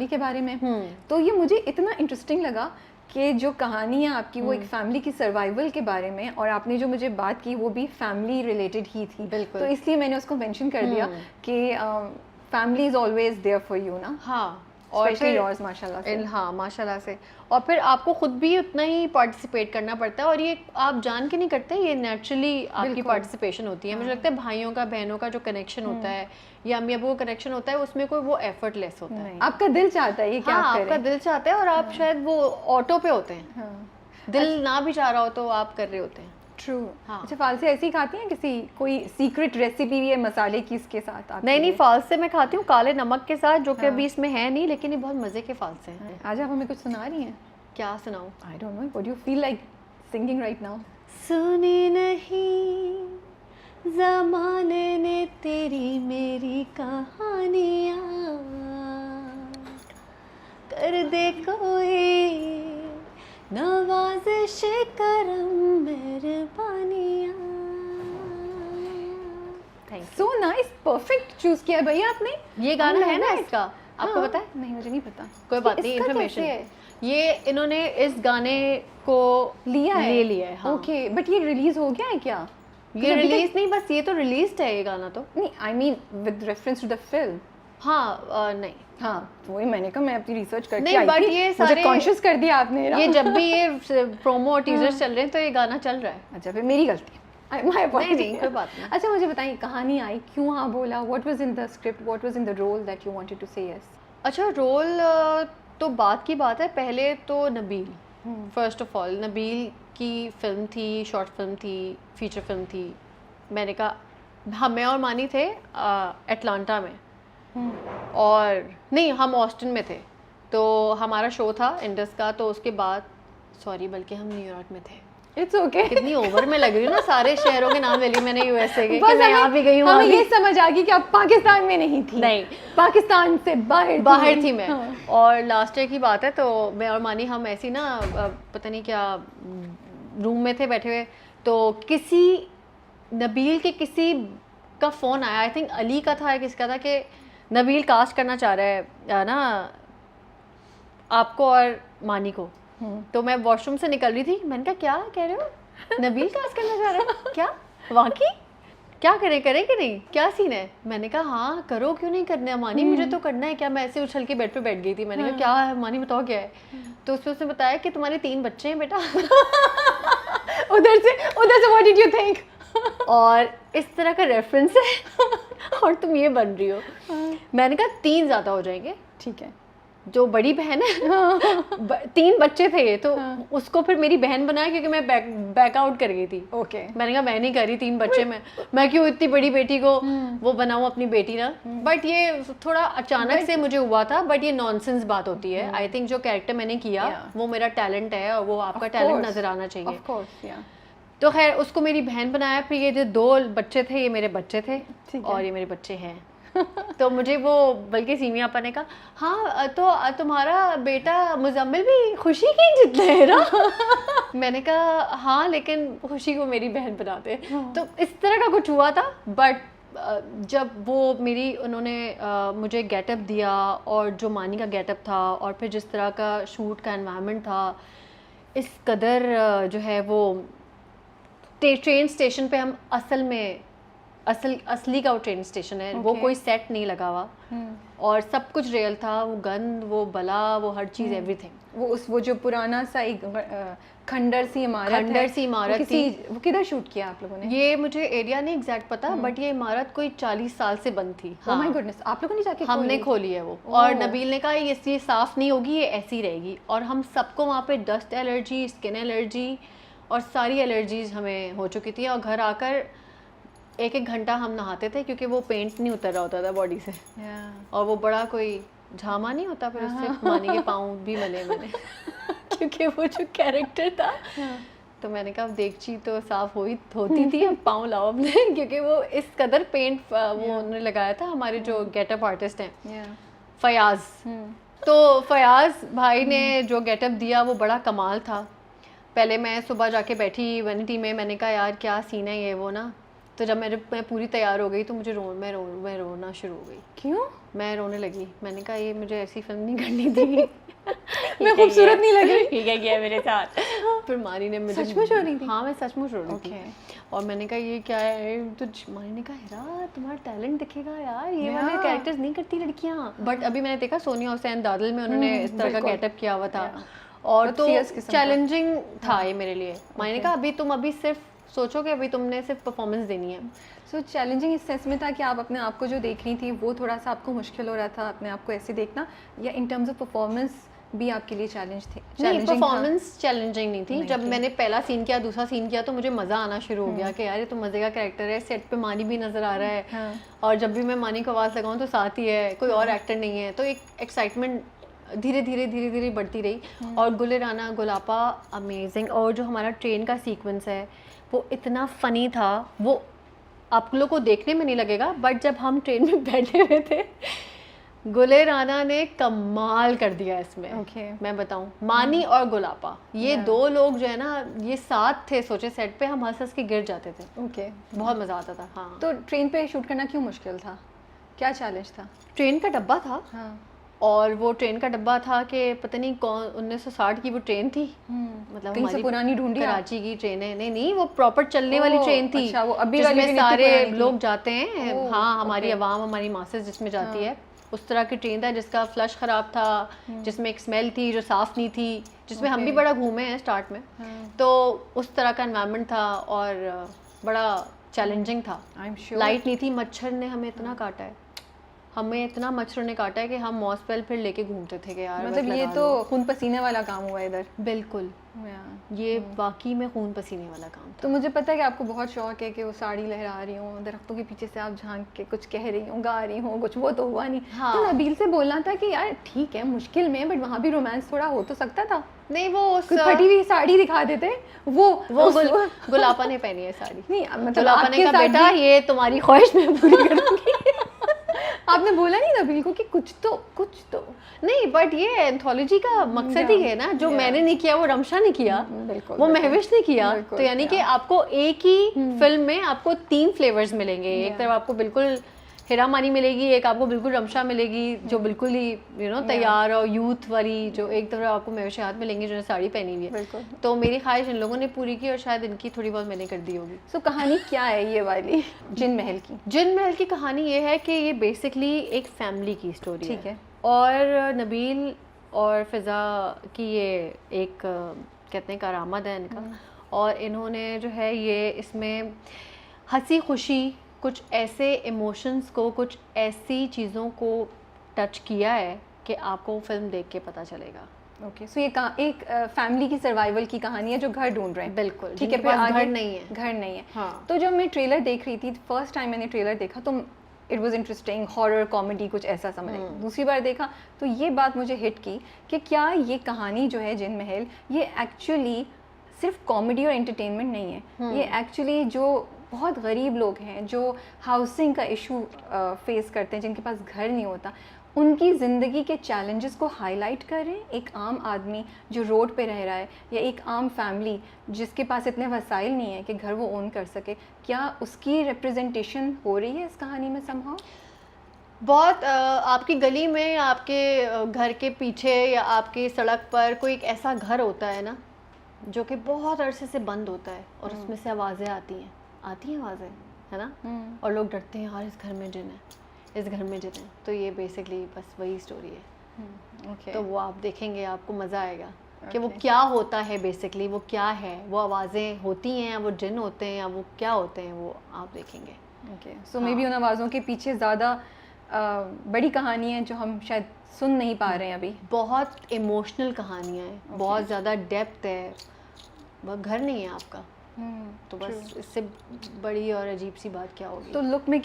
Family के बारे में। तो ये मुझे इतना इंटरेस्टिंग लगा कि जो कहानी है आपकी वो एक फैमिली की सर्वाइवल के बारे में, और आपने जो मुझे बात की वो भी फैमिली रिलेटेड ही थी। तो इसलिए मैंने उसको मेंशन कर दिया कि family is always there for you ना। हाँ, और फिर योर्स माशाल्लाह से। हाँ माशाल्लाह से। और फिर आपको खुद भी उतना ही पार्टिसिपेट करना पड़ता है, और ये आप जान के नहीं करते, ये नेचुरली आपकी पार्टिसिपेशन होती है। मुझे लगता है भाइयों का बहनों का जो कनेक्शन होता है या अम्मी अबू का कनेक्शन होता है, उसमें कोई वो एफर्टलेस होता है। आपका दिल चाहता है ये क्या हाँ, करें। आपका दिल चाहता है, और आप शायद वो ऑटो पे होते हैं। दिल ना भी चाह रहा हो तो आप कर रहे होते हैं। ट्रू। अच्छा, फालसे ऐसे ही खाती हैं किसी कोई सीक्रेट रेसिपी भी है मसाले की इसके साथ आप? नहीं, फालसे मैं खाती हूँ काले नमक के साथ, जो कि अभी इसमें है नहीं, लेकिन ये बहुत मजे के फालसे हैं। आज आप हमें कुछ सुना रही हैं? क्या सुनाऊं? I don't know, what do you feel like singing right now? सुनी नहीं ज़माने ने तेरी मेरी कहानियाँ, कर दे कोई नवाज़िश करम मेहरबानियाँ। सो नाइस, परफेक्ट चूज किया भैया आपने। ये गाना है ना इसका, आपको पता है? नहीं, मुझे नहीं पता। कोई बात नहीं, इन्फॉर्मेशन। ये इन्होंने इस गाने को लिया है। ले लिया है। हाँ। ओके, बट ये रिलीज हो गया है क्या? ये रिलीज नहीं, बस ये तो रिलीज्ड है ये गाना तो। नहीं, I mean with reference to the film. हाँ, नहीं। हाँ, वही मैंने कहा, मैं अपनी रिसर्च करके नहीं, आई बट थी, ये सारे कॉन्शियस कर दिया आपने। ये जब भी ये प्रोमो और टीजर्स चल रहे हैं तो ये गाना चल रहा है। अच्छा, फिर मेरी गलती। नहीं, कोई बात नहीं। अच्छा, मुझे बताइए कहानी आई क्यों हाँ बोला? What was in the script, what was in the role that you wanted to say yes? अच्छा, रोल तो बात की बात है। पहले तो Nabeel, first of all Nabeel की फिल्म थी, शॉर्ट फिल्म थी, फीचर फिल्म थी। मैंने कहा मैं और मानी थे एटलांटा में, और नहीं, हम ऑस्टिन में थे। तो हमारा शो था इंडस का, तो उसके बाद सॉरी, बल्कि हम न्यूयॉर्क में थे। It's okay. कितनी ओवर में लग रही हूँ ना, सारे शहरों के नाम ले लिए मैंने यूएसए के, कि मैं यहाँ भी गई हूँ। हमें ये समझ आ गई कि आप पाकिस्तान में नहीं थी। नहीं, पाकिस्तान से बाहर थी मैं। हाँ। और लास्ट ईयर की बात है, तो मैं और मानी हम ऐसी ना पता नहीं क्या रूम में थे बैठे हुए, तो किसी नबील के किसी का फ़ोन आया, आई थिंक अली का था या किसका था, कि नबील कास्ट करना चाह रहा है ना आपको और मानी को। तो मैं वॉशरूम से निकल रही थी, मैंने कहा क्या कह रहे हो, नबील कास्ट करना चाह रहा है? क्या वाकई? क्या करें कि नहीं, क्या सीन है? मैंने कहा हाँ करो, क्यों नहीं करना है मानी, मुझे तो करना है। क्या, मैं ऐसे उछल के बेड पे बैठ गई थी। मैंने कहा क्या है मानी, बताओ क्या है? तो उसने बताया कि तुम्हारे 3 बच्चे हैं बेटा। उधर से व्हाट डिड यू थिंक? और इस तरह का रेफरेंस है और तुम ये बन रही हो। मैंने कहा 3 ज़्यादा हो जाएंगे। ठीक है, जो बड़ी बहन है 3 बच्चे थे ये, तो उसको फिर मेरी बहन बनाया, क्योंकि मैं बैक आउट कर गई थी। ओके। मैंने कहा मैं नहीं करी 3 बच्चे, मैं क्यों इतनी बड़ी बेटी को वो बनाऊं अपनी बेटी ना। बट ये थोड़ा अचानक से मुझे हुआ था, बट ये नॉनसेंस बात होती है। आई थिंक जो कैरेक्टर मैंने किया वो मेरा टैलेंट है, और वो आपका टैलेंट नजर आना चाहिए। ऑफ कोर्स, या। तो खैर उसको मेरी बहन बनाया। फिर ये जो 2 बच्चे थे ये मेरे बच्चे थे, और ये मेरे बच्चे हैं। तो मुझे वो बल्कि सीमिया आपा ने कहा हाँ तो तुम्हारा बेटा मुजम्मिल भी खुशी की जितना है ना। मैंने कहा हाँ, लेकिन खुशी को मेरी बहन बनाते। तो इस तरह का कुछ हुआ था। बट जब वो उन्होंने मुझे गेटअप दिया, और जो मानी का गेटअप था, और फिर जिस तरह का शूट का एनवायरनमेंट था, इस कदर जो है वो ट्रेन स्टेशन पे हम असली का वो ट्रेन स्टेशन है। वो कोई सेट नहीं लगा हुआ, और सब कुछ रियल था। वो गंद, वो बला, वो हर चीज़, एवरीथिंग। वो जो पुराना सा एक खंडर सी इमारत थी, वो किधर शूट किया आप लोगों ने? ये मुझे एरिया नहीं एग्जैक्ट पता, बट ये इमारत कोई 40 साल से बंद थी। ओह माय गुडनेस, आप लोगों ने जाके हमने खोली है वो। और नबील ने कहा ये साफ नहीं होगी, ये ऐसी रहेगी। और हम सबको वहाँ पे डस्ट एलर्जी, स्किन एलर्जी और सारी एलर्जीज हमें हो चुकी थी। और घर आकर 1-1 घंटा हम नहाते थे, क्योंकि वो पेंट नहीं उतर रहा होता था बॉडी से। और वो बड़ा कोई झामा नहीं होता, फिर उससे मानी के पाँव भी मले मैंने क्योंकि वो जो कैरेक्टर था। तो मैंने कहा देगची तो साफ होती थी, अब पाँव लाओ अपने क्योंकि वो इस कदर पेंट वो उन्होंने लगाया था। हमारे जो गेटअप आर्टिस्ट हैं फयाज, तो फयाज भाई ने जो गेटअप दिया वो बड़ा कमाल था। पहले मैं सुबह जाके बैठी वैनिटी में, मैंने कहा यार क्या सीन है ये वो ना, तो जब मैं पूरी तैयार हो गई तो मुझे मैं रोना शुरू हो गई। क्यों? मैं रोने लगी। मैंने कहा ये मुझे ऐसी फिल्म नहीं करनी थी। मैं खूबसूरत नहीं लग रही? ठीक है किया मेरे साथ। फिर मानी ने मुझे सचमुच रो रही थी? हाँ मैं सचमुच रो रही थी। और मैंने कहा ये क्या है, तो मानी ने कहा हिरा तुम्हारा टैलेंट दिखेगा यार, ये वाले कैरेक्टर्स नहीं करती लड़कियाँ। बट अभी मैंने देखा सोनिया हुसैन दादल में उन्होंने इस तरह का गेटअप किया हुआ था और तो चैलेंजिंग था ये मेरे लिए। मानी ने कहा अभी तुम अभी सिर्फ सोचो कि अभी तुमने सिर्फ परफॉर्मेंस देनी है। सो चैलेंजिंग इस सेंस में था कि आप अपने आप को जो देख रही थी वो थोड़ा सा आपको मुश्किल हो रहा था अपने आप को ऐसे देखना, या इन टर्म्स ऑफ परफॉर्मेंस भी आपके लिए चैलेंज थे? नहीं, परफॉर्मेंस चैलेंजिंग नहीं थी। जब मैंने पहला सीन किया, दूसरा सीन किया तो मुझे मज़ा आना शुरू हो गया कि यार ये तो मज़े का कैरेक्टर है, सेट पे मानी भी नज़र आ रहा है और जब भी मैं मानी को आवाज़ लगाऊं तो साथ ही है, कोई और एक्टर नहीं है। तो एक एक्साइटमेंट धीरे धीरे बढ़ती रही। और गुले राना गुलापा अमेजिंग। और जो हमारा ट्रेन का सीक्वेंस है वो इतना फ़नी था, वो आप लोगों को देखने में नहीं लगेगा बट जब हम ट्रेन में बैठे हुए थे गुले राना ने कमाल कर दिया इसमें। मैं बताऊं, मानी और गुलापा ये दो लोग जो है ना, ये साथ थे सोचे सेट पे, हम हंस के गिर जाते थे। बहुत मज़ा आता था। हाँ, तो ट्रेन पे शूट करना क्यों मुश्किल था? क्या चैलेंज था? ट्रेन का डब्बा था। और वो ट्रेन का डब्बा था कि पता नहीं कौन 1960 की वो ट्रेन थी, मतलब कहीं से पुरानी ढूंढी, कराची की ट्रेन है। नहीं वो प्रॉपर चलने वाली ट्रेन थी। अच्छा, वो अभी जिसमें सारे लोग जाते हैं। हाँ, हमारी आवाम, हमारी मासेस जिसमें जाती है, उस तरह की ट्रेन था जिसका फ्लश ख़राब था, जिसमें एक स्मेल थी जो साफ़ नहीं थी, जिसमें हम भी बड़ा घूमे हैं स्टार्ट में। तो उस तरह का एनवायरनमेंट था और बड़ा चैलेंजिंग था। लाइट नहीं थी, मच्छर ने हमें इतना काटा है, हमें इतना मच्छरों ने काटा है कि हम मॉस्पेल फिर लेके घूमते थे कि यार मतलब ये तो खून पसीने वाला काम हुआ इधर। बिल्कुल, ये वाकई में खून पसीने वाला काम था। तो मुझे पता है कि आपको बहुत शौक है कि वो साड़ी लहरा रही हूँ, दरख्तों के पीछे से आप झांक के कुछ कह रही हूँ, गा रही हूँ कुछ, वो तो हुआ नहीं। हाँ। तो नबील से बोलना था कि यार ठीक है मुश्किल में, बट वहाँ भी रोमांस थोड़ा हो तो सकता था। नहीं, वो फटी हुई साड़ी दिखा देते। वो गुलापा ने पहनी है साड़ी। नहीं मतलब गुलापा ने कहा बेटा ये तुम्हारी ख्वाहिश मैं पूरी करूँगी। आपने बोला नहीं नबील को कि कुछ तो नहीं, बट ये एंथोलॉजी का मकसद ही है ना, जो मैंने नहीं किया वो रमशा ने किया, वो महविश ने किया। तो यानी कि आपको एक ही फिल्म में आपको 3 फ्लेवर्स मिलेंगे। एक तरफ आपको बिल्कुल हिरा मानी मिलेगी, एक आपको बिल्कुल रमशा मिलेगी जो बिल्कुल ही तैयार और यूथ वाली, जो एक तरफ आपको महविशात मिलेंगी जो साड़ी पहनी हुई है। तो मेरी ख्वाहिश इन लोगों ने पूरी की और शायद इनकी थोड़ी बहुत मैंने कर दी होगी। सो कहानी क्या है ये वाली जिन महल की? जिन महल की कहानी ये है कि ये बेसिकली एक फैमिली की स्टोरी है। ठीक है। और नबील और फ़िज़ा की ये एक कहते हैं करामत है इनका, और इन्होंने जो है ये इसमें हंसी खुशी कुछ ऐसे इमोशंस को, कुछ ऐसी चीज़ों को टच किया है कि आपको फिल्म देख के पता चलेगा। ओके, सो ये एक फैमिली की सर्वाइवल की कहानी है जो घर ढूंढ रहे हैं। बिल्कुल, ठीक है। फिर घर नहीं है। हाँ। तो जब मैं ट्रेलर देख रही थी, फर्स्ट टाइम मैंने ट्रेलर देखा तो it was interesting, horror comedy कुछ ऐसा समझ। दूसरी बार देखा तो ये बात मुझे हिट की कि क्या ये कहानी जो है जिन महल, ये एक्चुअली सिर्फ कॉमेडी और एंटरटेनमेंट नहीं है। ये एक्चुअली जो बहुत गरीब लोग हैं जो हाउसिंग का इशू फेस करते हैं, जिनके पास घर नहीं होता, उनकी ज़िंदगी के चैलेंजेस को हाईलाइट कर रहे हैं। एक आम आदमी जो रोड पे रह रहा है, या एक आम फैमिली जिसके पास इतने वसाइल नहीं है कि घर वो ओन कर सके, क्या उसकी रिप्रेजेंटेशन हो रही है इस कहानी में समहाउ? बहुत आपकी गली में, आपके घर के पीछे या आपकी सड़क पर कोई एक ऐसा घर होता है ना जो कि बहुत अरसे से बंद होता है और उसमें से आवाज़ें आती हैं आवाज़ें, है ना, और लोग डरते हैं यार इस घर में जिन है, इस घर में जिन है। तो ये बेसिकली बस वही स्टोरी है। तो वो आप देखेंगे, आपको मज़ा आएगा कि वो क्या होता है बेसिकली, वो क्या है, वो आवाज़ें होती हैं या वो जिन होते हैं या वो क्या होते हैं, वो आप देखेंगे। सो मे बी उन आवाज़ों के पीछे ज़्यादा बड़ी कहानी है जो हम शायद सुन नहीं पा रहे हैं अभी। बहुत इमोशनल कहानियाँ हैं, बहुत ज़्यादा डेप्थ है। वह घर नहीं है आपका, तो बस इससे बड़ी और अजीब सी बात क्या होगी। तो लुक में